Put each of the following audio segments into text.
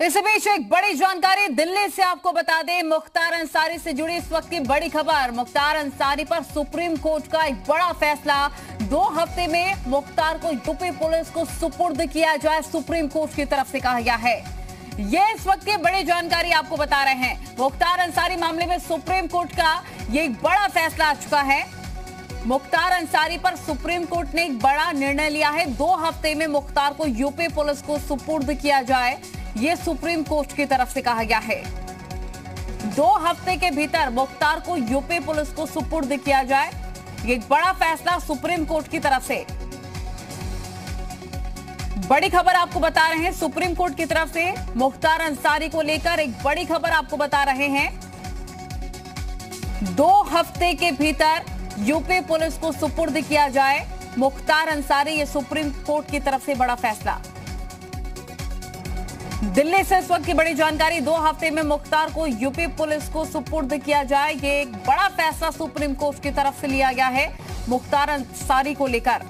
इस बीच एक बड़ी जानकारी दिल्ली से आपको बता दें। मुख्तार अंसारी से जुड़ी इस वक्त की बड़ी खबर। मुख्तार अंसारी पर सुप्रीम कोर्ट का एक बड़ा फैसला। 2 हफ्ते में मुख्तार को यूपी पुलिस को सुपुर्द किया जाए, सुप्रीम कोर्ट की तरफ से कहा गया है। ये इस वक्त की बड़ी जानकारी आपको बता रहे हैं। मुख्तार अंसारी मामले में सुप्रीम कोर्ट का ये एक बड़ा फैसला आ चुका है। मुख्तार अंसारी पर सुप्रीम कोर्ट ने एक बड़ा निर्णय लिया है। 2 हफ्ते में मुख्तार को यूपी पुलिस को सुपुर्द किया जाए, ये सुप्रीम कोर्ट की तरफ से कहा गया है। 2 हफ्ते के भीतर मुख्तार को यूपी पुलिस को सुपुर्द किया जाए, ये एक बड़ा फैसला सुप्रीम कोर्ट की तरफ से। बड़ी खबर आपको बता रहे हैं सुप्रीम कोर्ट की तरफ से। मुख्तार अंसारी को लेकर एक बड़ी खबर आपको बता रहे हैं। 2 हफ्ते के भीतर यूपी पुलिस को सुपुर्द किया जाए मुख्तार अंसारी, ये सुप्रीम कोर्ट की तरफ से बड़ा फैसला। दिल्ली से इस वक्त की बड़ी जानकारी। 2 हफ्ते में मुख्तार को यूपी पुलिस को सुपुर्द किया जाए, ये एक बड़ा फैसला सुप्रीम कोर्ट की तरफ से लिया गया है मुख्तार अंसारी को लेकर।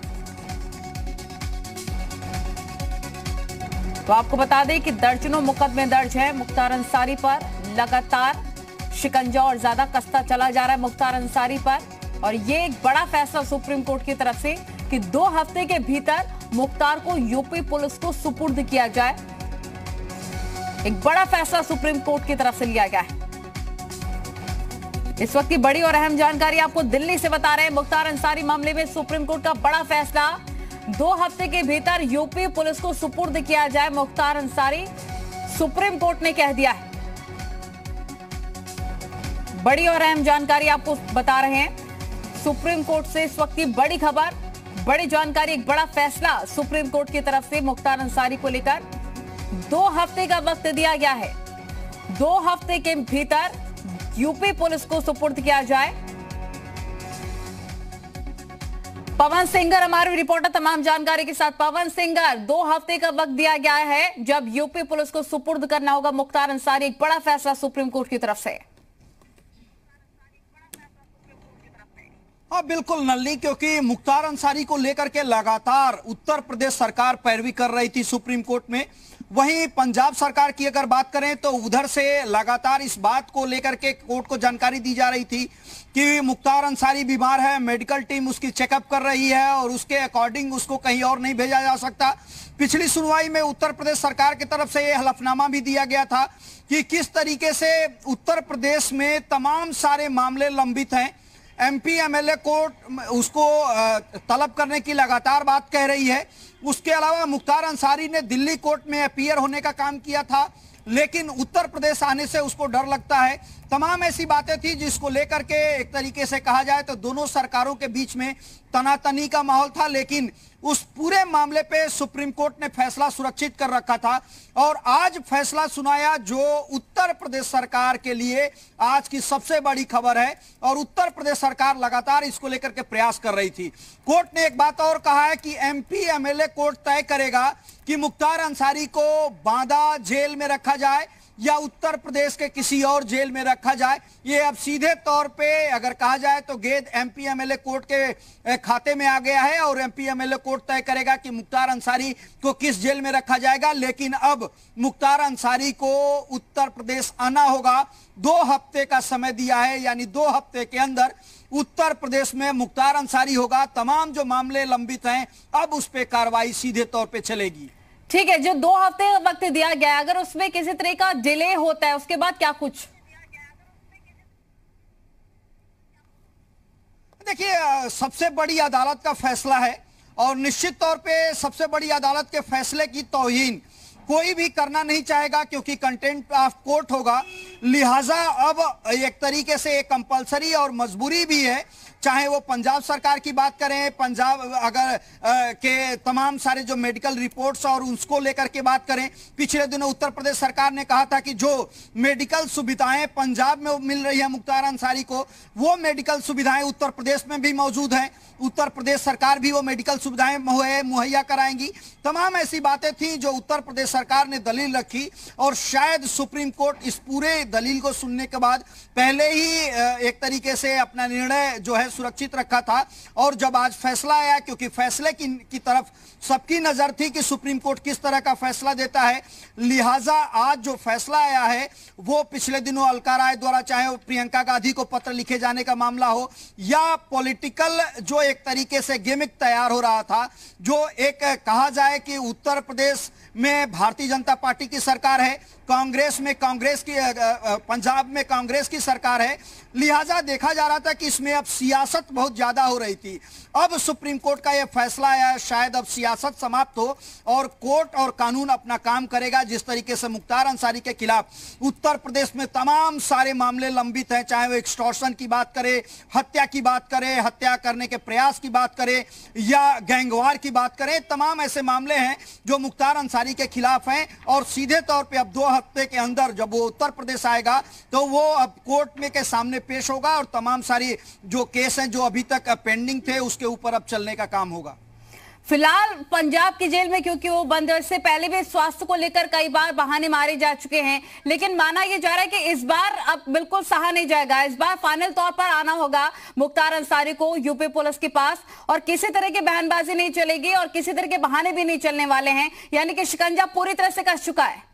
तो आपको बता दें कि दर्जनों मुकदमे दर्ज है मुख्तार अंसारी पर। लगातार शिकंजा और ज्यादा कसता चला जा रहा है मुख्तार अंसारी पर, और ये एक बड़ा फैसला सुप्रीम कोर्ट की तरफ से कि 2 हफ्ते के भीतर मुख्तार को यूपी पुलिस को सुपुर्द किया जाए। एक बड़ा फैसला सुप्रीम कोर्ट की तरफ से लिया गया है। इस वक्त की बड़ी और अहम जानकारी आपको दिल्ली से बता रहे हैं। मुख्तार अंसारी मामले में सुप्रीम कोर्ट का बड़ा फैसला। 2 हफ्ते के भीतर यूपी पुलिस को सुपुर्द किया जाए मुख्तार अंसारी, सुप्रीम कोर्ट ने कह दिया है। बड़ी और अहम जानकारी आपको बता रहे हैं सुप्रीम कोर्ट से इस वक्त की बड़ी खबर, बड़ी जानकारी, एक बड़ा फैसला सुप्रीम कोर्ट की तरफ से मुख्तार अंसारी को लेकर। 2 हफ्ते का वक्त दिया गया है। 2 हफ्ते के भीतर यूपी पुलिस को सुपुर्द किया जाए। पवन सिंगर हमारे रिपोर्टर तमाम जानकारी के साथ। पवन सिंगर, 2 हफ्ते का वक्त दिया गया है जब यूपी पुलिस को सुपुर्द करना होगा मुख्तार अंसारी, एक बड़ा फैसला सुप्रीम कोर्ट की तरफ से। हाँ बिल्कुल नल्ली, क्योंकि मुख्तार अंसारी को लेकर के लगातार उत्तर प्रदेश सरकार पैरवी कर रही थी सुप्रीम कोर्ट में। वहीं पंजाब सरकार की अगर बात करें तो उधर से लगातार इस बात को लेकर के कोर्ट को जानकारी दी जा रही थी कि मुख्तार अंसारी बीमार है, मेडिकल टीम उसकी चेकअप कर रही है और उसके अकॉर्डिंग उसको कहीं और नहीं भेजा जा सकता। पिछली सुनवाई में उत्तर प्रदेश सरकार की तरफ से यह हलफनामा भी दिया गया था कि किस तरीके से उत्तर प्रदेश में तमाम सारे मामले लंबित हैं। एमपी एमएलए कोर्ट उसको तलब करने की लगातार बात कह रही है। उसके अलावा मुख्तार अंसारी ने दिल्ली कोर्ट में अपीयर होने का काम किया था, लेकिन उत्तर प्रदेश आने से उसको डर लगता है। तमाम ऐसी बातें थी जिसको लेकर के एक तरीके से कहा जाए तो दोनों सरकारों के बीच में तनातनी का माहौल था, लेकिन उस पूरे मामले पे सुप्रीम कोर्ट ने फैसला सुरक्षित कर रखा था और आज फैसला सुनाया जो उत्तर प्रदेश सरकार के लिए आज की सबसे बड़ी खबर है। और उत्तर प्रदेश सरकार लगातार इसको लेकर के प्रयास कर रही थी। कोर्ट ने एक बात और कहा है कि एमपी एमएलए कोर्ट तय करेगा कि मुख्तार अंसारी को बांदा जेल में रखा जाए या उत्तर प्रदेश के किसी और जेल में रखा जाए। ये अब सीधे तौर पे अगर कहा जाए तो गेंद एमपी एमएलए कोर्ट के खाते में आ गया है और एमपी एमएलए कोर्ट तय करेगा कि मुख्तार अंसारी को किस जेल में रखा जाएगा। लेकिन अब मुख्तार अंसारी को उत्तर प्रदेश आना होगा। 2 हफ्ते का समय दिया है, यानी 2 हफ्ते के अंदर उत्तर प्रदेश में मुख्तार अंसारी होगा। तमाम जो मामले लंबित हैं अब उस पर कार्रवाई सीधे तौर पर चलेगी। ठीक है, जो 2 हफ्ते का वक्त दिया गया है, अगर उसमें किसी तरह का डिले होता है उसके बाद क्या कुछ? देखिए, सबसे बड़ी अदालत का फैसला है और निश्चित तौर पे सबसे बड़ी अदालत के फैसले की तौहीन कोई भी करना नहीं चाहेगा, क्योंकि कंटेम्प्ट ऑफ कोर्ट होगा। लिहाजा अब एक तरीके से एक कंपलसरी और मजबूरी भी है, चाहे वो पंजाब सरकार की बात करें, पंजाब अगर के तमाम सारे जो मेडिकल रिपोर्ट्स और उसको लेकर के बात करें। पिछले दिनों उत्तर प्रदेश सरकार ने कहा था कि जो मेडिकल सुविधाएं पंजाब में मिल रही है मुख्तार अंसारी को, वो मेडिकल सुविधाएं उत्तर प्रदेश में भी मौजूद हैं। उत्तर प्रदेश सरकार भी वो मेडिकल सुविधाएं मुहैया कराएंगी। तमाम ऐसी बातें थी जो उत्तर प्रदेश सरकार ने दलील रखी और शायद सुप्रीम कोर्ट इस पूरे दलील को सुनने के बाद पहले ही एक तरीके से अपना निर्णय जो है सुरक्षित रखा था। और जब आज फैसला आया, क्योंकि फैसले की तरफ सबकी नजर थी कि सुप्रीम कोर्ट किस तरह का फैसला देता है, लिहाजा आज जो फैसला आया है वो पिछले दिनों अलका राय द्वारा, चाहे वो प्रियंका गांधी को पत्र लिखे जाने का मामला हो या पॉलिटिकल जो एक तरीके से गिमिक तैयार हो रहा था, जो एक कहा जाए कि उत्तर प्रदेश में भारतीय जनता पार्टी की सरकार है, कांग्रेस में कांग्रेस की, पंजाब में कांग्रेस की सरकार है, लिहाजा देखा जा रहा था कि इसमें अब सियासत बहुत ज्यादा हो रही थी। अब सुप्रीम कोर्ट का यह फैसला आया, शायद अब सियासत समाप्त हो और कोर्ट और कानून अपना काम करेगा। जिस तरीके से मुख्तार अंसारी के खिलाफ उत्तर प्रदेश में तमाम सारे मामले लंबित हैं, चाहे वो एक्सटॉर्शन की बात करें, हत्या की बात करें, हत्या करने के प्रयास की बात करें या गैंगवार की बात करें, तमाम ऐसे मामले हैं जो मुख्तार अंसारी के खिलाफ हैं। और सीधे तौर पर अब 2 हफ्ते के अंदर जब वो उत्तर प्रदेश आएगा तो वो अब कोर्ट में के सामने पेश होगा और तमाम सारी जो केस हैं जो अभी तक पेंडिंग थे उसके ऊपर अब चलने का काम होगा। फिलहाल पंजाब की जेल में, क्योंकि वो बंद है, इससे पहले भी स्वास्थ्य को लेकर कई बार बहाने मारे जा चुके हैं, लेकिन माना यह जा रहा है कि इस बार अब बिल्कुल सहा नहीं जाएगा। इस बार फाइनल तौर पर आना होगा मुख्तार अंसारी को यूपी पुलिस के पास और किसी तरह की बयानबाजी नहीं चलेगी और किसी तरह के बहाने भी नहीं चलने वाले हैं, यानी कि शिकंजा पूरी तरह से कस चुका है।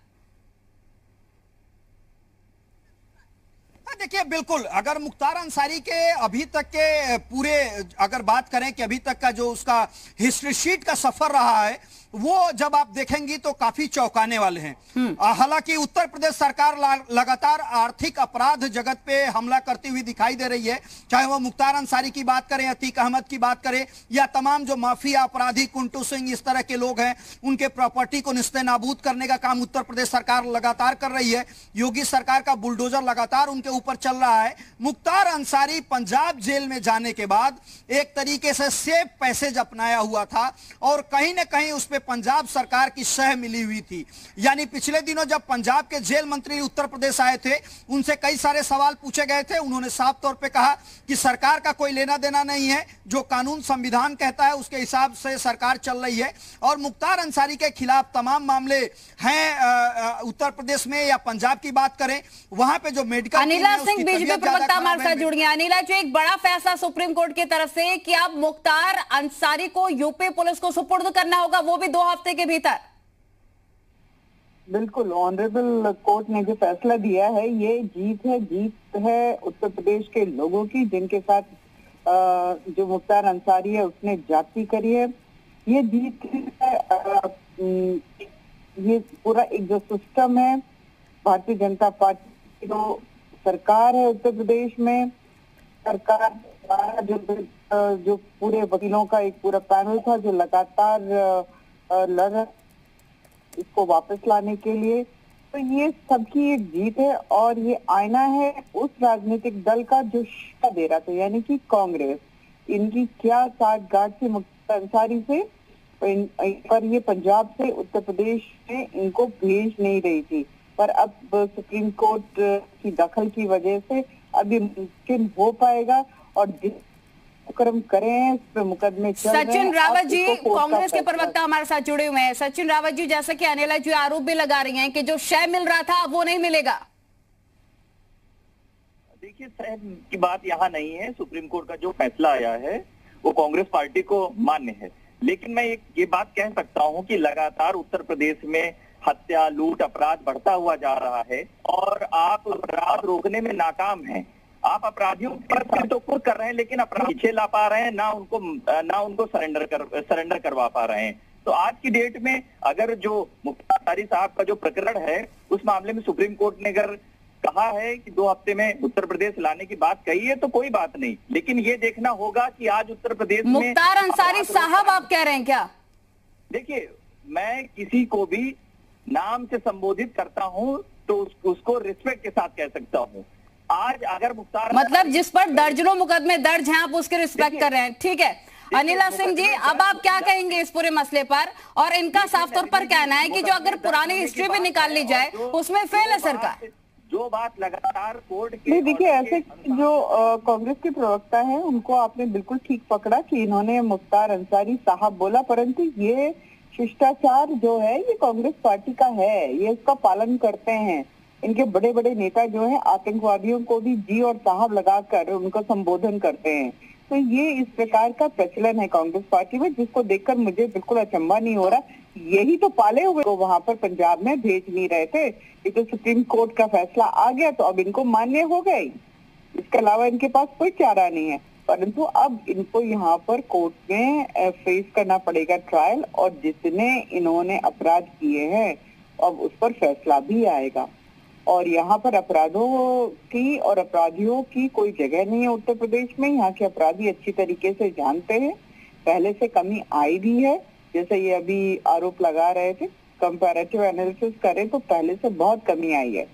देखिए, बिल्कुल अगर मुख्तार अंसारी के अभी तक के पूरे अगर बात करें कि अभी तक का जो उसका हिस्ट्री शीट का सफर रहा है वो जब आप देखेंगी तो काफी चौंकाने वाले हैं। हालांकि उत्तर प्रदेश सरकार लगातार आर्थिक अपराध जगत पे हमला करती हुई दिखाई दे रही है, चाहे वो मुख्तार अंसारी की बात करें, अतीक अहमद की बात करें या तमाम जो माफिया अपराधी कुंटू सिंह इस तरह के लोग हैं, उनके प्रॉपर्टी को निस्तेनाबूद करने का काम उत्तर प्रदेश सरकार लगातार कर रही है। योगी सरकार का बुलडोजर लगातार उनके ऊपर चल रहा है। मुख्तार अंसारी पंजाब जेल में जाने के बाद एक तरीके से सेफ पैसेज अपनाया हुआ था और कहीं ना कहीं उस पर पंजाब सरकार की सह मिली हुई थी। यानी पिछले दिनों जब पंजाब के जेल मंत्री उत्तर प्रदेश आए थे, उनसे कई सारे सवाल पूछे गए थे। उन्होंने साफ तौर पे कहा कि सरकार का कोई लेना देना नहीं है, जो कानून संविधान कहता है उसके हिसाब से सरकार चल रही है। और मुख्तार अंसारी के खिलाफ तमाम मामले हैं उत्तर प्रदेश में या पंजाब की बात करें, वहां पे जो मेडिकल अनिला सिंह बीजेपी प्रवक्ता हमारे साथ जुड़ गए। अनिला, जो एक बड़ा फैसला सुप्रीम कोर्ट की तरफ से कि अब मुख्तार अंसारी को यूपी पुलिस को सुपुर्द करना होगा, वो भी 2 हफ्ते के भीतर। बिल्कुल, ऑनरेबल कोर्ट ने जो फैसला दिया है ये जीत है उत्तर प्रदेश के लोगों की, जिनके साथ जो मुख्तार अंसारी है उसने जाति करी है। ये जीत है, ये पूरा एक जो सिस्टम है, भारतीय जनता पार्टी की जो सरकार है उत्तर प्रदेश में, सरकार द्वारा जो पूरे वकीलों का एक पूरा पैनल था जो लगातार लड़ रहा इसको वापस लाने के लिए, तो ये सबकी एक जीत है और ये आईना है उस राजनीतिक दल का जो शिक्षा दे रहा था, यानी कि कांग्रेस। इनकी क्या साठगांठ थी मुख्तार अंसारी से, पर ये पंजाब से उत्तर प्रदेश में इनको भेज नहीं रही थी, पर अब सुप्रीम कोर्ट की दखल की वजह से अभी मुमकिन हो पाएगा और कर्म करें इस पे मुकदमे चल रहे हैं। सचिन रावत जी कांग्रेस के प्रवक्ता हमारे साथ जुड़े हुए हैं। सचिन रावत जी, जैसा कि अनिला जी आरोप भी लगा रही हैं कि जो शय मिल रहा था वो नहीं मिलेगा। देखिए, शय की बात यहाँ नहीं है। सुप्रीम कोर्ट का जो फैसला आया है वो कांग्रेस पार्टी को मान्य है, लेकिन मैं ये बात कह सकता हूँ कि लगातार उत्तर प्रदेश में हत्या, लूट, अपराध बढ़ता हुआ जा रहा है और आप अपराध रोकने में नाकाम हैं। आप अपराधियों पर तो खुद कर रहे हैं, लेकिन अपराध पीछे ला पा रहे हैं, ना उनको सरेंडर करवा पा रहे हैं। तो आज की डेट में अगर जो मुख्तार अंसारी साहब का जो प्रकरण है उस मामले में सुप्रीम कोर्ट ने अगर कहा है कि 2 हफ्ते में उत्तर प्रदेश लाने की बात कही है तो कोई बात नहीं, लेकिन ये देखना होगा कि आज उत्तर प्रदेश में मुख्तार अंसारी साहब आप कह रहे हैं क्या? देखिए, मैं किसी को भी नाम से संबोधित करता हूं तो उसको रिस्पेक्ट के साथ कह सकता हूं। आज अगर मुख्तार मतलब जिस पर दर्जनों मुकदमे दर्ज हैं आप उसके रिस्पेक्ट कर रहे हैं, ठीक है। अनिला सिंह जी, अब आप क्या कहेंगे इस पूरे मसले पर? और इनका साफ तौर पर कहना है कि जो अगर पुरानी हिस्ट्री भी निकाल ली जाए उसमें फेल है सरकार। जो बात लगातार कोर्ट के देखिए, ऐसे जो कांग्रेस के प्रवक्ता हैं उनको आपने बिल्कुल ठीक पकड़ा कि इन्होंने मुख्तार अंसारी साहब बोला, परंतु ये शिष्टाचार जो है ये कांग्रेस पार्टी का है, ये इसका पालन करते हैं। इनके बड़े बड़े नेता जो हैं आतंकवादियों को भी जी और साहब लगाकर उनको संबोधन करते हैं। तो ये इस प्रकार का प्रचलन है कांग्रेस पार्टी में, जिसको देखकर मुझे बिल्कुल अचंभा नहीं हो रहा। यही तो पाले हुए को वहां पर पंजाब में भेज नहीं रहे थे, ये तो सुप्रीम कोर्ट का फैसला आ गया तो अब इनको मान्य हो गए, इसके अलावा इनके पास कोई चारा नहीं है। परंतु अब इनको यहाँ पर कोर्ट में फेस करना पड़ेगा ट्रायल, और जितने इन्होंने अपराध किए हैं अब उस पर फैसला भी आएगा। और यहाँ पर अपराधों की और अपराधियों की कोई जगह नहीं है उत्तर प्रदेश में। यहाँ के अपराधी अच्छी तरीके से जानते हैं, पहले से कमी आई भी है, जैसे ये अभी आरोप लगा रहे थे, कंपैरेटिव एनालिसिस करें तो पहले से बहुत कमी आई है।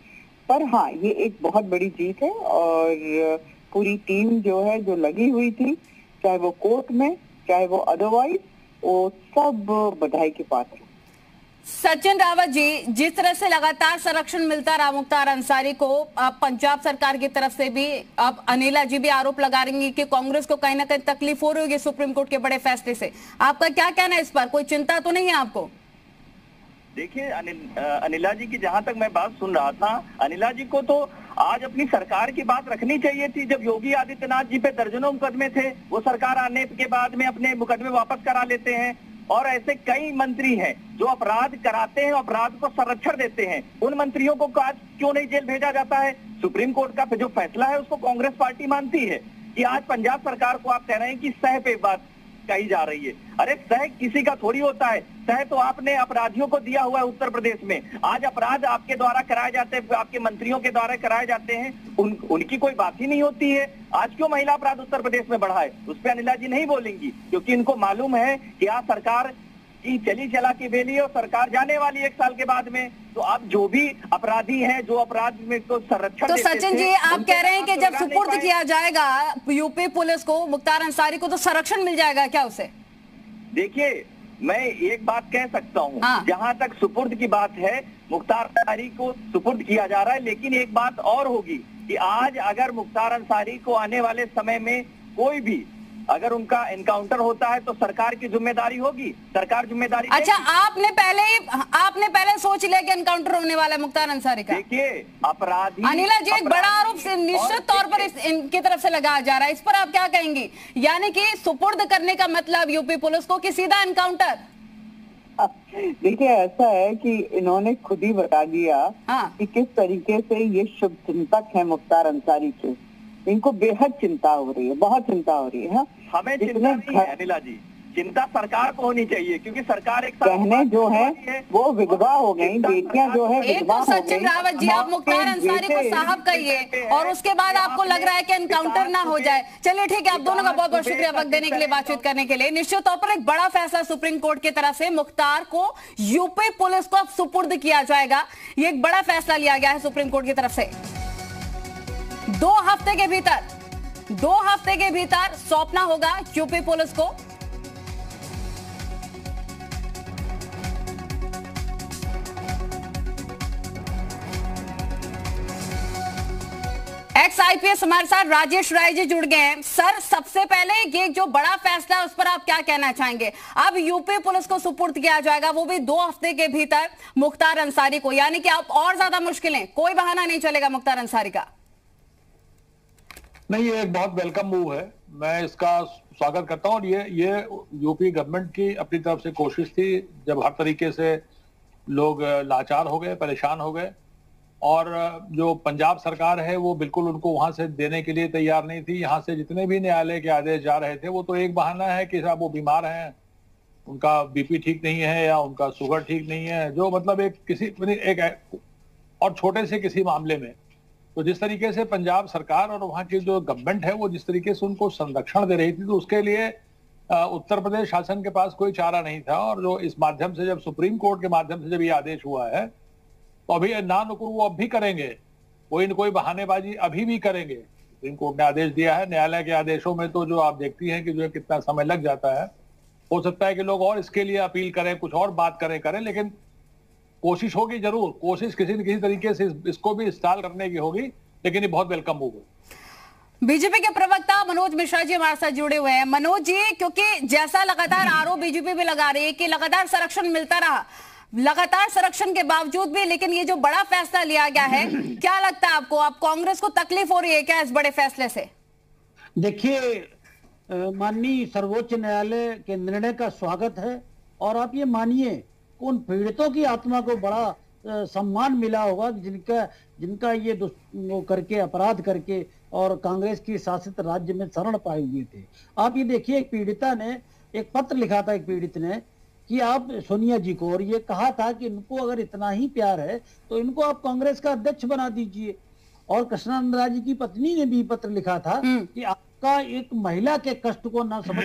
पर हाँ, ये एक बहुत बड़ी जीत है और पूरी टीम जो है, जो लगी हुई थी, चाहे वो कोर्ट में चाहे वो अदरवाइज, वो सब बधाई के पात्र। सचिन रावत जी, जिस तरह से लगातार संरक्षण मिलता रहा मुख्तार अंसारी को, अब पंजाब सरकार की तरफ से भी अब अनिला जी भी आरोप लगा रही हैं कि कांग्रेस को कहीं ना कहीं तकलीफ हो रही होगी सुप्रीम कोर्ट के बड़े फैसले से। आपका क्या कहना है इस पर? कोई चिंता तो नहीं है आपको? देखिए, अनिला जी की जहां तक मैं बात सुन रहा था, अनिला जी को तो आज अपनी सरकार की बात रखनी चाहिए थी। जब योगी आदित्यनाथ जी पे दर्जनों मुकदमे थे, वो सरकार आने के बाद में अपने मुकदमे वापस करा लेते हैं। और ऐसे कई मंत्री हैं जो अपराध कराते हैं, अपराध को संरक्षण देते हैं। उन मंत्रियों को आज क्यों नहीं जेल भेजा जाता है? सुप्रीम कोर्ट का जो फैसला है उसको कांग्रेस पार्टी मानती है कि आज पंजाब सरकार को आप कह रहे हैं कि सह पे बात कही जा रही है। अरे सह किसी का थोड़ी होता है, सह तो आपने अपराधियों को दिया हुआ है उत्तर प्रदेश में। आज अपराध आपके द्वारा कराए जाते हैं, आपके मंत्रियों के द्वारा कराए जाते हैं, उनकी कोई बात ही नहीं होती है। आज क्यों महिला अपराध उत्तर प्रदेश में बढ़ा है, उस पर अनिला जी नहीं बोलेंगी, क्योंकि इनको मालूम है कि आज सरकार की चली चला की बेली और सरकार जाने वाली 1 साल के बाद में। तो अब जो भी अपराधी हैं, जो अपराध में तो संरक्षण, तो सचिन जी आप कह रहे हैं कि जब सुपुर्द किया जाएगा यूपी पुलिस को मुख्तार अंसारी को, तो संरक्षण मिल जाएगा क्या उसे? देखिए, मैं एक बात कह सकता हूँ, जहां तक सुपुर्द की बात है, मुख्तार अंसारी को सुपुर्द किया जा रहा है। लेकिन एक बात और होगी कि आज अगर मुख्तार अंसारी को आने वाले समय में कोई भी अगर उनका एनकाउंटर होता है तो सरकार की जिम्मेदारी होगी, सरकार जिम्मेदारी। अच्छा, आपने पहले सोच लिया कि एनकाउंटर होने वाला है मुख्तार अंसारी का? देखिए, अपराधी अनिला जी, एक बड़ा आरोप से निश्चित तौर पर इनकी तरफ से लगाया जा रहा है, इस पर आप क्या कहेंगी? यानी कि सुपुर्द करने का मतलब यूपी पुलिस को कि सीधा एनकाउंटर? देखिए, ऐसा है कि इन्होंने खुद ही बता दिया कि किस तरीके से ये शुभ चिंतक है मुख्तार अंसारी के। इनको बेहद चिंता हो रही है, बहुत चिंता हो रही है। हमें चिंता नहीं है अनिला जी, चिंता सरकार को होनी चाहिए, क्योंकि सरकार एक कहने जो है वो विधवा हो गई, बेटियां जो है विधवा हो गई। सचिन रावत जी, आप मुख्तार अंसारी को साहब कहिए और उसके बाद आपको लग रहा है कि एनकाउंटर ना हो जाए। चलिए ठीक है, आप दोनों का बहुत बहुत शुक्रिया वक्त देने के लिए, बातचीत करने के लिए। निश्चित तौर पर एक बड़ा फैसला सुप्रीम कोर्ट की तरफ से, मुख्तार को यूपी पुलिस को अब सुपुर्द किया जाएगा। ये एक बड़ा फैसला लिया गया है सुप्रीम कोर्ट की तरफ से। 2 हफ्ते के भीतर सौंपना होगा यूपी पुलिस को। एक्स आईपीएस हमारे साथ राजेश राय जी जुड़ गए हैं। सर, सबसे पहले ये जो बड़ा फैसला है उस पर आप क्या कहना चाहेंगे? अब यूपी पुलिस को सुपुर्द किया जाएगा, वो भी 2 हफ्ते के भीतर मुख्तार अंसारी को, यानी कि अब और ज्यादा मुश्किलें, कोई बहाना नहीं चलेगा मुख्तार अंसारी का। नहीं, ये एक बहुत वेलकम मूव है, मैं इसका स्वागत करता हूं। और ये यूपी गवर्नमेंट की अपनी तरफ से कोशिश थी, जब हर तरीके से लोग लाचार हो गए, परेशान हो गए, और जो पंजाब सरकार है वो बिल्कुल उनको वहां से देने के लिए तैयार नहीं थी। यहाँ से जितने भी न्यायालय के आदेश जा रहे थे, वो तो एक बहाना है कि साहब वो बीमार हैं, उनका बीपी ठीक नहीं है या उनका शुगर ठीक नहीं है, जो मतलब एक और छोटे से किसी मामले में। तो जिस तरीके से पंजाब सरकार और वहाँ की जो गवर्नमेंट है वो जिस तरीके से उनको संरक्षण दे रही थी, तो उसके लिए उत्तर प्रदेश शासन के पास कोई चारा नहीं था। और जो इस माध्यम से, जब सुप्रीम कोर्ट के माध्यम से जब ये आदेश हुआ है, तो अभी ना नुकुर वो अब भी करेंगे, कोई न कोई बहानेबाजी अभी भी करेंगे। सुप्रीम कोर्ट ने आदेश दिया है, न्यायालय के आदेशों में तो जो आप देखती हैं कि जो है कितना समय लग जाता है। हो सकता है कि लोग और इसके लिए अपील करें, कुछ और बात करें, लेकिन कोशिश होगी जरूर, कोशिश किसी न किसी तरीके से इसको भी इंस्टॉल करने की होगी। लेकिन ये बहुत वेलकम मूव है। बीजेपी के प्रवक्ता मनोज मिश्रा जी हमारे साथ जुड़े हुए हैं। मनोज जी, क्योंकि जैसा लगातार आरोप बीजेपी भी लगा रही है कि लगातार संरक्षण मिलता रहा, लगातार संरक्षण के बावजूद भी, लेकिन ये जो बड़ा फैसला लिया गया है, क्या लगता है आपको, आप कांग्रेस को तकलीफ हो रही है क्या इस बड़े फैसले से? देखिए, माननीय सर्वोच्च न्यायालय के निर्णय का स्वागत है। और आप ये मानिए कि उन पीड़ितों की आत्मा को बड़ा सम्मान मिला होगा जिनका ये वो करके अपराध करके और कांग्रेस की शासित राज्य में शरण पाए हुए थे। आप ये देखिए, एक पीड़िता ने एक पत्र लिखा था, एक पीड़ित ने, कि आप सोनिया जी को, और ये कहा था कि इनको अगर इतना ही प्यार है तो इनको आप कांग्रेस का अध्यक्ष बना दीजिए। और कृष्णानंद राय जी की पत्नी ने भी पत्र लिखा था कि आपका एक महिला के कष्ट को ना समझ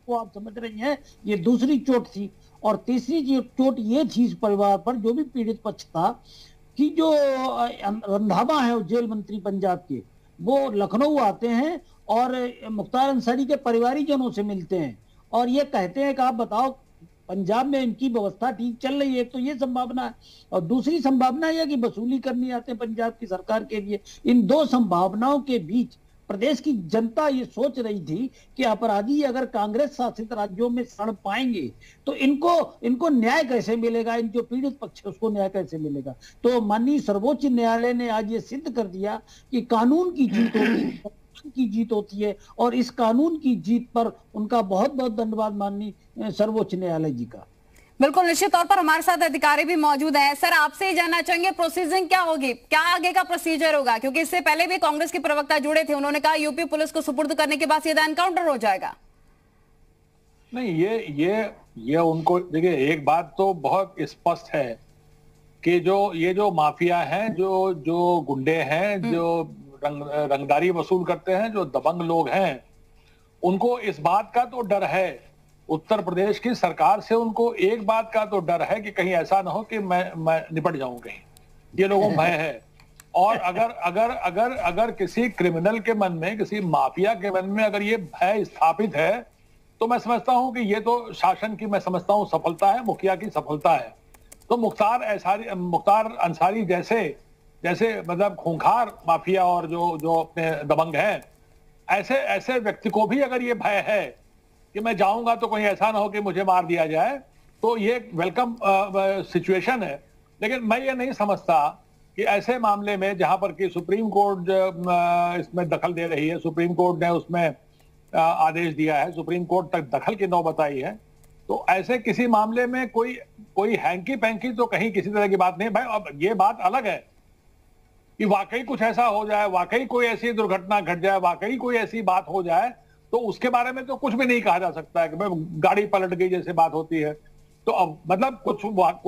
को आप समझ रही हैं, ये दूसरी चोट थी। और तीसरी चोट ये थी इस परिवार पर, जो भी पीड़ित पक्ष था, कि जो रंधावा है जेल मंत्री पंजाब के, वो लखनऊ आते हैं और मुख्तार अंसारी के परिवारीजनों से मिलते हैं और ये कहते हैं कि आप बताओ पंजाब में इनकी व्यवस्था ठीक चल रही है। एक तो ये संभावना है, और दूसरी संभावना यह कि वसूली करनी आते हैं पंजाब की सरकार के लिए। इन दो संभावनाओं के बीच प्रदेश की जनता ये सोच रही थी कि अपराधी अगर कांग्रेस शासित राज्यों में शरण पाएंगे तो इनको न्याय कैसे मिलेगा, इन जो पीड़ित पक्ष है उसको न्याय कैसे मिलेगा। तो माननीय सर्वोच्च न्यायालय ने आज ये सिद्ध कर दिया कि कानून की जीत होती है और इस कानून की जीत पर उनका बहुत बहुत धन्यवाद माननीय सर्वोच्च न्यायालय जी का। बिल्कुल, निश्चित तौर पर हमारे साथ अधिकारी भी मौजूद हैं। सर, आपसे ही जानना चाहेंगे प्रोसीजिंग क्या होगी, क्या आगे का प्रोसीजर होगा, क्योंकि इससे पहले भी कांग्रेस के प्रवक्ता जुड़े थे, उन्होंने कहा यूपी पुलिस को सुपुर्द करने के बाद सीधा एनकाउंटर हो जाएगा। नहीं, ये उनको देखिए, एक बात तो बहुत स्पष्ट है कि ये जो माफिया हैं, जो गुंडे हैं, जो रंगदारी वसूल करते हैं, जो दबंग लोग हैं, उनको इस बात का तो डर है, उत्तर प्रदेश की सरकार से उनको एक बात का तो डर है कि कहीं ऐसा ना हो कि मैं निपट जाऊं कहीं। ये लोगों को भय है। और अगर किसी क्रिमिनल के मन में, किसी माफिया के मन में अगर ये भय स्थापित है तो मैं समझता हूं कि ये तो शासन की, मैं समझता हूं, सफलता है, मुखिया की सफलता है। तो मुख्तार अंसारी जैसे मतलब खूंखार माफिया और जो अपने दबंग हैं, ऐसे व्यक्ति को भी अगर ये भय है कि मैं जाऊंगा तो कहीं ऐसा ना हो कि मुझे मार दिया जाए, तो ये वेलकम सिचुएशन है। लेकिन मैं ये नहीं समझता कि ऐसे मामले में जहां पर कि सुप्रीम कोर्ट इसमें दखल दे रही है, सुप्रीम कोर्ट ने उसमें आदेश दिया है, सुप्रीम कोर्ट तक दखल की नौबत आई है, तो ऐसे किसी मामले में कोई हैंकी पैंकी तो कहीं किसी तरह की बात नहीं भाई। अब ये बात अलग है कि वाकई कुछ ऐसा हो जाए, वाकई कोई ऐसी दुर्घटना घट जाए, वाकई कोई ऐसी बात हो जाए, तो उसके बारे में तो कुछ भी नहीं कहा जा सकता है कि भाई गाड़ी पलट गई जैसे बात होती है। तो अब मतलब कुछ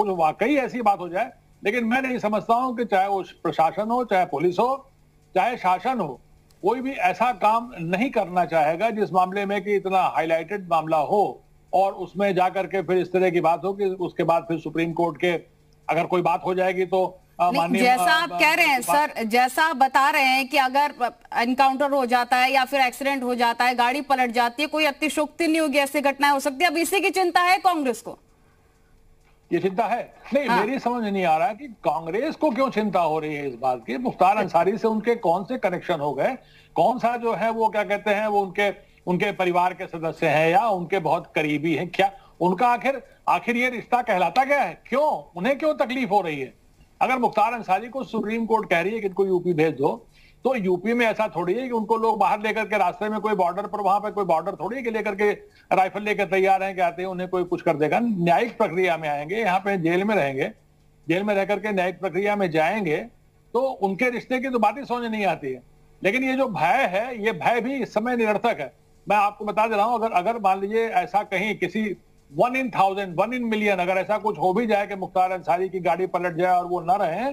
वाकई ऐसी बात हो जाए। लेकिन मैं नहीं समझता हूं कि चाहे वो प्रशासन हो, चाहे पुलिस हो, चाहे शासन हो, कोई भी ऐसा काम नहीं करना चाहेगा जिस मामले में कि इतना हाईलाइटेड मामला हो और उसमें जाकर के फिर इस तरह की बात हो कि उसके बाद फिर सुप्रीम कोर्ट के अगर कोई बात हो जाएगी तो जैसा आप कह रहे हैं सर, जैसा आप बता रहे हैं कि अगर एनकाउंटर हो जाता है या फिर एक्सीडेंट हो जाता है, गाड़ी पलट जाती है, कोई अतिशयोक्ति नहीं होगी, ऐसी घटनाएं हो सकती है। अब इसी की चिंता है कांग्रेस को, ये चिंता है। नहीं, मेरी समझ नहीं आ रहा कि कांग्रेस को क्यों चिंता हो रही है इस बात की। मुख्तार अंसारी से उनके कौन से कनेक्शन हो गए, कौन सा जो है वो क्या कहते हैं, वो उनके परिवार के सदस्य हैं या उनके बहुत करीबी हैं, क्या उनका आखिर ये रिश्ता कहलाता क्या है, क्यों उन्हें क्यों तकलीफ हो रही है। अगर मुख्तार अंसारी को सुप्रीम कोर्ट कह रही है कि इनको यूपी भेज दो, तो यूपी में ऐसा थोड़ी है कि उनको लोग बाहर लेकर के रास्ते में कोई बॉर्डर पर, वहां पे कोई बॉर्डर थोड़ी है कि लेकर के राइफल लेकर तैयार हैं कि आते हैं उन्हें कोई कुछ कर देगा। न्यायिक प्रक्रिया में आएंगे, यहाँ पे जेल में रहेंगे, जेल में रह करके न्यायिक प्रक्रिया में जाएंगे, तो उनके रिश्ते की तो बात ही समझ नहीं आती है। लेकिन ये जो भय है, ये भय भी इस समय निरर्थक है। मैं आपको बता दे रहा हूं, अगर मान लीजिए ऐसा कहीं किसी 1 in 1000, 1 in million अगर ऐसा कुछ हो भी जाए कि मुख्तार अंसारी की गाड़ी पलट जाए और वो न रहे,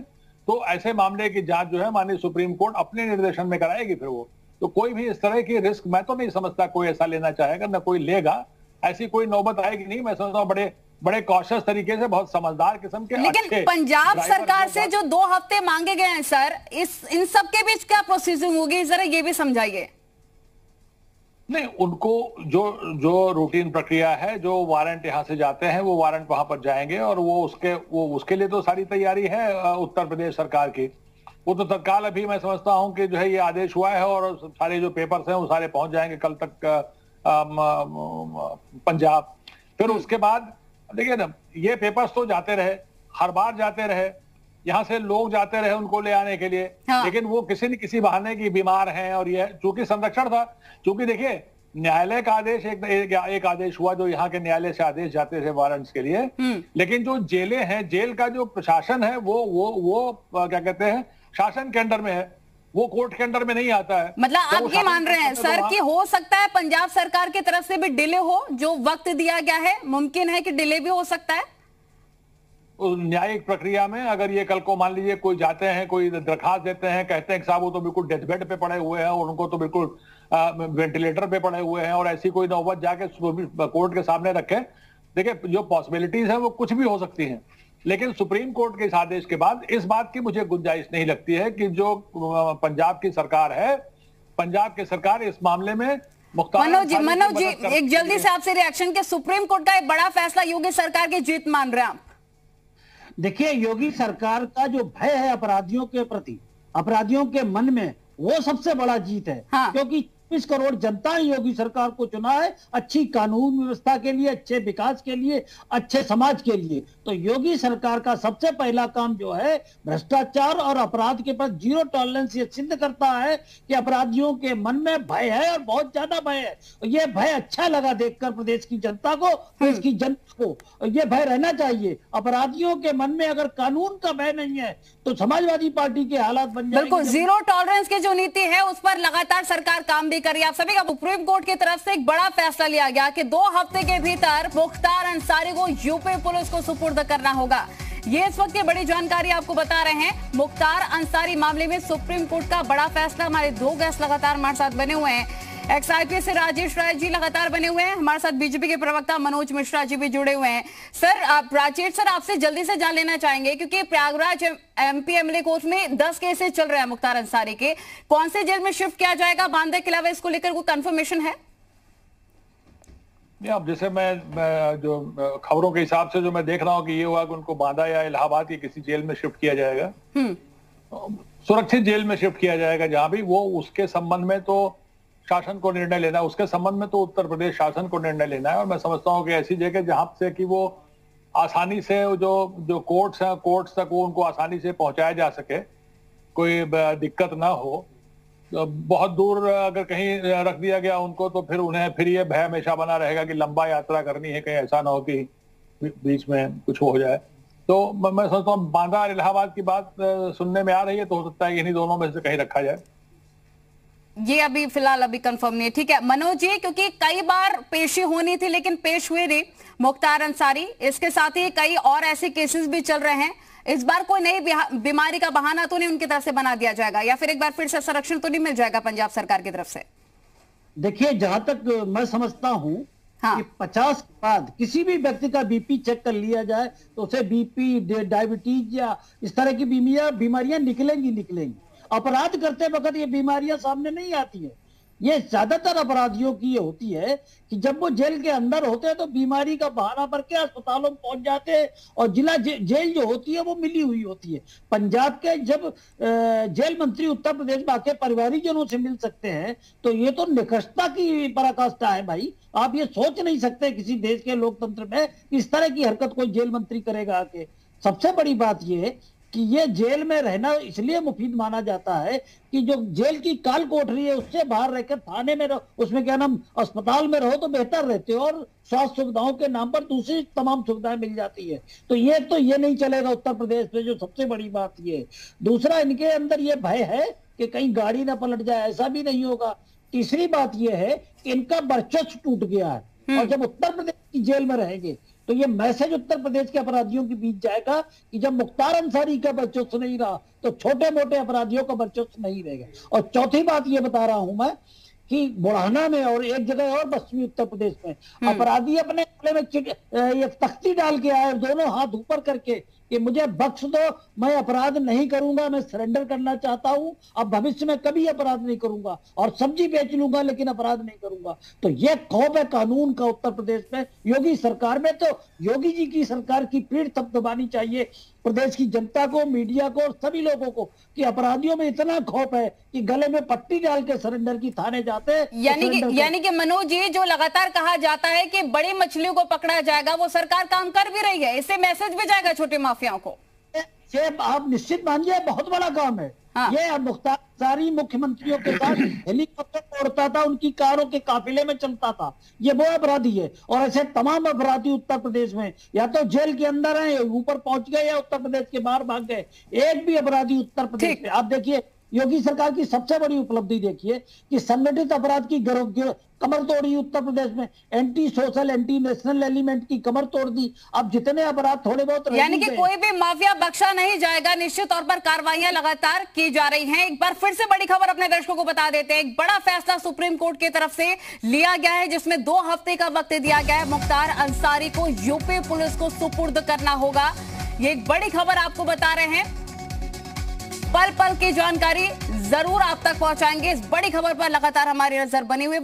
तो ऐसे मामले की जांच जो है माननीय सुप्रीम कोर्ट अपने निर्देशन में कराएगी फिर वो। तो कोई भी इस तरह की रिस्क मैं तो नहीं समझता कोई ऐसा लेना चाहेगा, न कोई लेगा। ऐसी कोई नौबत आएगी नहीं। मैं समझता हूँ बड़े कॉशियस तरीके से, बहुत समझदार किस्म के। लेकिन पंजाब सरकार से जो 2 हफ्ते मांगे गए हैं सर, इन सब के बीच क्या प्रोसीजिंग होगी, जरा ये भी समझाइए। नहीं, उनको जो रूटीन प्रक्रिया है, जो वारंट यहां से जाते हैं वो वारंट वहां पर जाएंगे और वो उसके लिए तो सारी तैयारी है उत्तर प्रदेश सरकार की। वो तो तत्काल अभी मैं समझता हूं कि जो है ये आदेश हुआ है और सारे जो पेपर्स हैं वो सारे पहुंच जाएंगे कल तक पंजाब। फिर उसके बाद देखिए ना, ये पेपर्स तो जाते रहे, हर बार जाते रहे, यहाँ से लोग जाते रहे उनको ले आने के लिए। हाँ। लेकिन वो किसी न किसी बहाने की बीमार हैं और ये चूंकि संरक्षण था, चूंकि देखिए न्यायालय का आदेश एक आदेश हुआ जो यहाँ के न्यायालय से आदेश जाते थे वारंट्स के लिए, लेकिन जो जेलें हैं, जेल का जो प्रशासन है वो क्या कहते हैं, शासन के अंडर में है, वो कोर्ट के अंडर में नहीं आता है। मतलब आप ये मान रहे हैं सर कि हो सकता है पंजाब सरकार की तरफ से भी डिले हो, जो वक्त दिया गया है मुमकिन है कि डिले भी हो सकता है न्यायिक प्रक्रिया में। अगर ये कल को मान लीजिए कोई जाते हैं, कोई दरखास्त देते हैं, कहते हैं कि साहब वो तो बिल्कुल डेथ बेड पे पड़े हुए हैं और उनको तो बिल्कुल वेंटिलेटर पे पड़े हुए हैं, और ऐसी कोई नौबत जाके कोर्ट के सामने रखें, देखिए जो पॉसिबिलिटीज है वो कुछ भी हो सकती हैं, लेकिन सुप्रीम कोर्ट के इस आदेश के बाद इस बात की मुझे गुंजाइश नहीं लगती है कि जो पंजाब की सरकार है, पंजाब की सरकार इस मामले में मनोज जी एक जल्दी से आपसे रिएक्शन के सुप्रीम कोर्ट का एक बड़ा फैसला योगी सरकार की जीत मान रहे हैं आप? देखिए, योगी सरकार का जो भय है अपराधियों के प्रति, अपराधियों के मन में, वो सबसे बड़ा जीत है। हाँ। क्योंकि 20 करोड़ जनता ने योगी सरकार को चुना है अच्छी कानून व्यवस्था के लिए, अच्छे विकास के लिए, अच्छे समाज के लिए। तो योगी सरकार का सबसे पहला काम जो है भ्रष्टाचार और अपराध के प्रति जीरो टॉलरेंस, ये सिद्ध करता है कि अपराधियों के मन में भय है और बहुत ज्यादा भय है। ये भय अच्छा लगा देखकर प्रदेश की जनता को, प्रदेश की जनता को ये भय रहना चाहिए। अपराधियों के मन में अगर कानून का भय नहीं है तो समाजवादी पार्टी के हालात बन जाएंगे। बिल्कुल, जीरो टॉलरेंस की जो नीति है उस पर लगातार सरकार काम भी करिए। आप सभी का सुप्रीम कोर्ट की तरफ से एक बड़ा फैसला लिया गया कि 2 हफ्ते के भीतर मुख्तार अंसारी को यूपी पुलिस को सुपुर्द करना होगा। ये इस वक्त की बड़ी जानकारी आपको बता रहे हैं। मुख्तार अंसारी मामले में सुप्रीम कोर्ट का बड़ा फैसला। हमारे 2 गेस्ट लगातार हमारे साथ बने हुए हैं। एक्स-आईपीएस से राजेश राय जी लगातार बने हुए हैं, हमारे साथ बीजेपी के प्रवक्ता मनोज मिश्रा जी भी जुड़े हुए हैं। सर, राजेश सर आपसे जल्दी से जान लेना चाहेंगे क्योंकि प्रयागराज एमपी एमएलए कोर्ट में 10 केसेस चल रहे हैं मुख्तार अंसारी के, कौन से जेल में शिफ्ट किया जाएगा बांदा के अलावा, इसको लेकर कोई कंफर्मेशन है? अब जैसे मैं जो खबरों के हिसाब से जो मैं देख रहा हूँ कि ये हुआ कि उनको बांदा या इलाहाबाद की किसी जेल में शिफ्ट किया जाएगा, सुरक्षित जेल में शिफ्ट किया जाएगा, जहां भी वो उसके संबंध में तो शासन को निर्णय लेना है, उसके संबंध में तो उत्तर प्रदेश शासन को निर्णय लेना है। और मैं समझता हूँ कि ऐसी जगह जहां से कि वो आसानी से जो कोर्ट्स हैं, कोर्ट्स तक वो उनको आसानी से पहुंचाया जा सके, कोई दिक्कत ना हो। तो बहुत दूर अगर कहीं रख दिया गया उनको तो फिर ये भय हमेशा बना रहेगा कि लंबा यात्रा करनी है, कहीं ऐसा ना हो कि बीच में कुछ हो जाए। तो मैं सोचता हूँ बांदा और इलाहाबाद की बात सुनने में आ रही है, तो हो सकता है कि इन्हीं दोनों में से कहीं रखा जाए। ये अभी फिलहाल कंफर्म नहीं है। ठीक है मनोज जी, क्योंकि कई बार पेशी होनी थी लेकिन पेश हुए नहीं मुख्तार अंसारी, इसके साथ ही कई और ऐसे केसेस भी चल रहे हैं। इस बार कोई नई बीमारी का बहाना तो नहीं उनकी तरफ से बना दिया जाएगा, या फिर एक बार फिर से संरक्षण तो नहीं मिल जाएगा पंजाब सरकार की तरफ से? देखिए, जहां तक मैं समझता हूं कि 50 के बाद किसी भी व्यक्ति का बीपी चेक कर लिया जाए तो उसे बीपी, डायबिटीज या इस तरह की बीमारियां निकलेंगी। अपराध करते वक्त ये बीमारियां सामने नहीं आती है। ये ज्यादातर अपराधियों की ये होती है कि जब वो जेल के अंदर होते हैं तो बीमारी का बहाना करके अस्पतालों में पहुंच जाते हैं और जिला जेल जो होती है वो मिली हुई होती है। पंजाब के जब जेल मंत्री उत्तर प्रदेश में आके परिवारीजनों से मिल सकते हैं तो ये तो निकृष्टता की पराकाष्ठा है भाई। आप ये सोच नहीं सकते किसी देश के लोकतंत्र में इस तरह की हरकत कोई जेल मंत्री करेगा आके। सबसे बड़ी बात ये कि ये जेल में रहना इसलिए मुफीद माना जाता है कि जो जेल की काल कोठरी है उससे बाहर रहकर थाने में रहो, उसमें क्या नाम अस्पताल में रहो तो बेहतर रहते हो और स्वास्थ्य सुविधाओं के नाम पर दूसरी तमाम सुविधाएं मिल जाती है। तो ये नहीं चलेगा उत्तर प्रदेश में, जो सबसे बड़ी बात ये। दूसरा, इनके अंदर ये भय है कि कहीं गाड़ी ना पलट जाए, ऐसा भी नहीं होगा। तीसरी बात यह है कि इनका वर्चस्व टूट गया है और जब उत्तर प्रदेश की जेल में रहेंगे तो ये मैसेज उत्तर प्रदेश के अपराधियों के बीच जाएगा कि जब मुख्तार अंसारी का वर्चस्व नहीं रहा तो छोटे मोटे अपराधियों का वर्चस्व नहीं रहेगा। और चौथी बात ये बता रहा हूं मैं कि बुढ़ाना में और एक जगह और पश्चिमी उत्तर प्रदेश में अपराधी अपने गले में ये तख्ती डाल के आए, दोनों हाथ ऊपर करके कि मुझे बख्श दो, मैं अपराध नहीं करूंगा, मैं सरेंडर करना चाहता हूं, अब भविष्य में कभी अपराध नहीं करूंगा और सब्जी बेच लूंगा लेकिन अपराध नहीं करूंगा। तो यह खौफ है कानून का उत्तर प्रदेश में, योगी सरकार में। तो योगी जी की सरकार की पीठ दबानी चाहिए प्रदेश की जनता को, मीडिया को और सभी लोगों को कि अपराधियों में इतना खौफ है कि गले में पट्टी डाल के सरेंडर की थाने जाते हैं। यानी कि मनोज जी, जो लगातार कहा जाता है कि बड़ी मछलियों को पकड़ा जाएगा, वो सरकार काम कर भी रही है, इससे मैसेज भी जाएगा छोटे माफियाओं को। ये आप निश्चित मानिए बहुत बड़ा काम है। हाँ। ये मुख्तार अंसारी मुख्यमंत्रियों के साथ हेलीकॉप्टर में उड़ता था, उनकी कारों के काफिले में चलता था। ये वो अपराधी है। और ऐसे तमाम अपराधी उत्तर प्रदेश में या तो जेल के अंदर हैं, ऊपर पहुंच गए, या उत्तर प्रदेश के बाहर भाग गए। एक भी अपराधी उत्तर प्रदेश में, आप देखिए योगी सरकार की सबसे बड़ी उपलब्धि देखिए कि संगठित अपराध की कमर तोड़ी उत्तर प्रदेश में। Anti social, anti national element की कमर तोड़ दी। अब जितने अपराध थोड़े बहुत यानी कि कोई भी माफिया बख्शा नहीं जाएगा। निश्चित तौर पर कार्रवाइयां लगातार की जा रही हैं। एक बार फिर से बड़ी खबर अपने दर्शकों को बता देते हैं। एक बड़ा फैसला सुप्रीम कोर्ट की तरफ से लिया गया है, जिसमें 2 हफ्ते का वक्त दिया गया है। मुख्तार अंसारी को यूपी पुलिस को सुपुर्द करना होगा। ये एक बड़ी खबर आपको बता रहे हैं। पल पल की जानकारी जरूर आप तक पहुंचाएंगे। इस बड़ी खबर पर लगातार हमारी नजर बनी हुई।